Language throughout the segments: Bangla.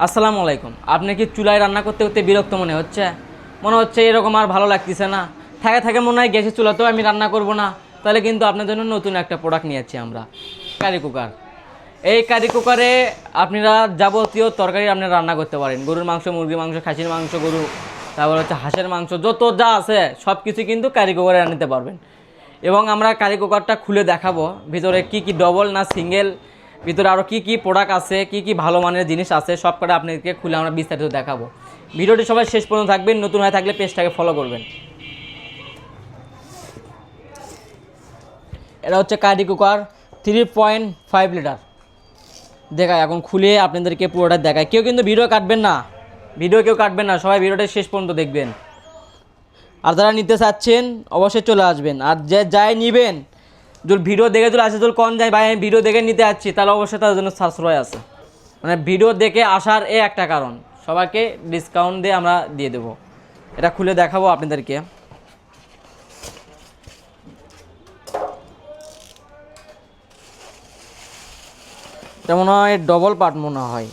আসসালামু আলাইকুম। আপনি কি চুলায় রান্না করতে করতে বিরক্ত মনে হচ্ছে এরকম আর ভালো লাগতেছে না, থাকে থাকে মনে হয় গ্যাসের চুলাতেও আমি রান্না করব না। তাহলে কিন্তু আপনার জন্য নতুন একটা প্রোডাক্ট নিয়ে যাচ্ছি আমরা, কারি কুকার। এই কারি কুকারে আপনারা যাবতীয় তরকারি আপনারা রান্না করতে পারেন। গরুর মাংস, মুরগির মাংস, খাসির মাংস, তারপর হচ্ছে হাঁসের মাংস, যত যা আছে সব কিছু কিন্তু কারি কুকারে রান্নাতে পারবেন। এবং আমরা কারি কুকারটা খুলে দেখাবো ভিতরে কি কি ডবল না সিঙ্গেল, ভিতরে আরও কি কি প্রোডাক্ট আছে, কি কি ভালো মানের জিনিস আছে, সব কটা আপনাদেরকে খুলে আমরা বিস্তারিত দেখাবো। ভিডিওটি সবাই শেষ পর্যন্ত থাকবেন, নতুন হয়ে থাকলে পেজটাকে ফলো করবেন। এটা হচ্ছে কারি কুকার 3.5 লিটার। দেখায় এখন খুলে আপনাদেরকে পুরোটা দেখায়। কেউ কিন্তু ভিডিও কাটবেন না, সবাই ভিডিওটা শেষ পর্যন্ত দেখবেন। আর যারা নিতে চাচ্ছেন অবশ্যই চলে আসবেন। আর যে যাই নেবেন, যদি ভিডিও দেখে চলে আসে, যদি কম যায় ভাই আমি ভিডিও দেখে নিতে যাচ্ছি, তাহলে অবশ্যই তার জন্য সাশ্রয় আছে। মানে ভিডিও দেখে আসার একটা কারণ, সবাইকে ডিসকাউন্ট দিয়ে আমরা দিয়ে দেবো। এটা খুলে দেখাবো আপনাদেরকে। এটা মনে হয় ডবল পার্ট মনে হয়,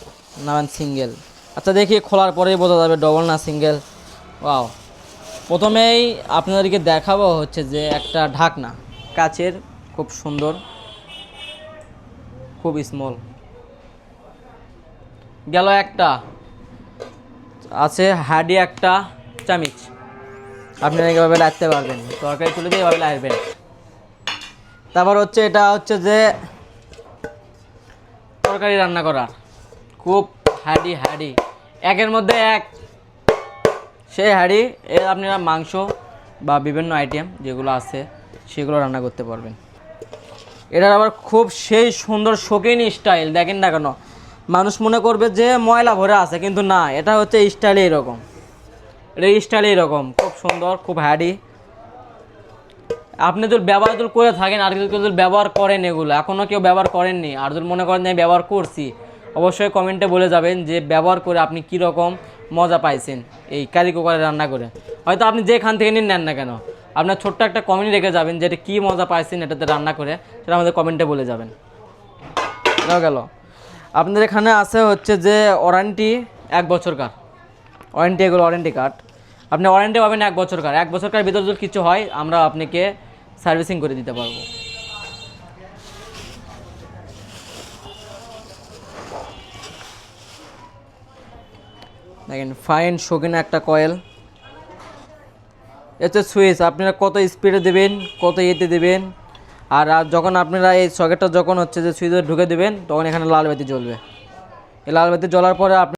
না সিঙ্গেল। আচ্ছা দেখি খোলার পরেই বোঝা যাবে ডবল না সিঙ্গেল। ওয়াও, প্রথমেই আপনাদেরকে দেখাবো হচ্ছে যে একটা ঢাকনা কাচের, খুব সুন্দর, খুব স্মল। গেল একটা আছে হাডি, একটা চামিচ আপনারা এভাবে রাখতে পারবেন, তরকারি তুলে দিয়ে এভাবে রাখবেন। তারপর হচ্ছে এটা হচ্ছে যে তরকারি রান্না করার খুব হাডি একের মধ্যে এক, সেই হাঁড়ি এর আপনারা মাংস বা বিভিন্ন আইটেম যেগুলো আছে সেগুলো রান্না করতে পারবেন। এটার আবার খুব সেই সুন্দর শৌখিন স্টাইল, দেখেন না কেন মানুষ মনে করবে যে ময়লা ভরে আছে, কিন্তু না, এটা হচ্ছে স্টাইলে এরকম, খুব সুন্দর, খুব হ্যাডি। আপনি যদি ব্যবহার করে থাকেন আর কেউ যদি ব্যবহার করেন, এগুলো এখনও কেউ ব্যবহার করেননি, আর যদি মনে করেন যে আমি ব্যবহার করছি, অবশ্যই কমেন্টে বলে যাবেন যে ব্যবহার করে আপনি কীরকম মজা পাইছেন এই কারি কুকারে রান্না করে। হয়তো আপনি যেখান থেকে নেন না কেন, আপনার ছোট্ট একটা কমেন্ট রেখে যাবেন যে এটা কী মজা পাইছেন এটাতে রান্না করে, সেটা আমাদের কমেন্টে বলে যাবেন। এটাও গেল। আপনাদের এখানে আছে হচ্ছে যে ওয়ারেন্টি 1 বছরকার ওয়ারেন্টি, এগুলো ওয়ারেন্টি কার্ড। আপনি ওয়ারেন্টি পাবেন 1 বছরকার। 1 বছরকার ভিতরে যদি কিছু হয় আমরা আপনাকে সার্ভিসিং করে দিতে পারবো। দেখেন ফাইন শৌখিন একটা কয়েল। এটা সুইচ, আপনারা কত স্পিডে দেবেন, কত ইয়েতে দেবেন। আর যখন আপনারা এই সকেটটা যখন হচ্ছে যে সুইচে ঢুকে দেবেন, তখন এখানে লাল বাতি জ্বলবে। এই লাল বাতি জ্বলার পরে আপনি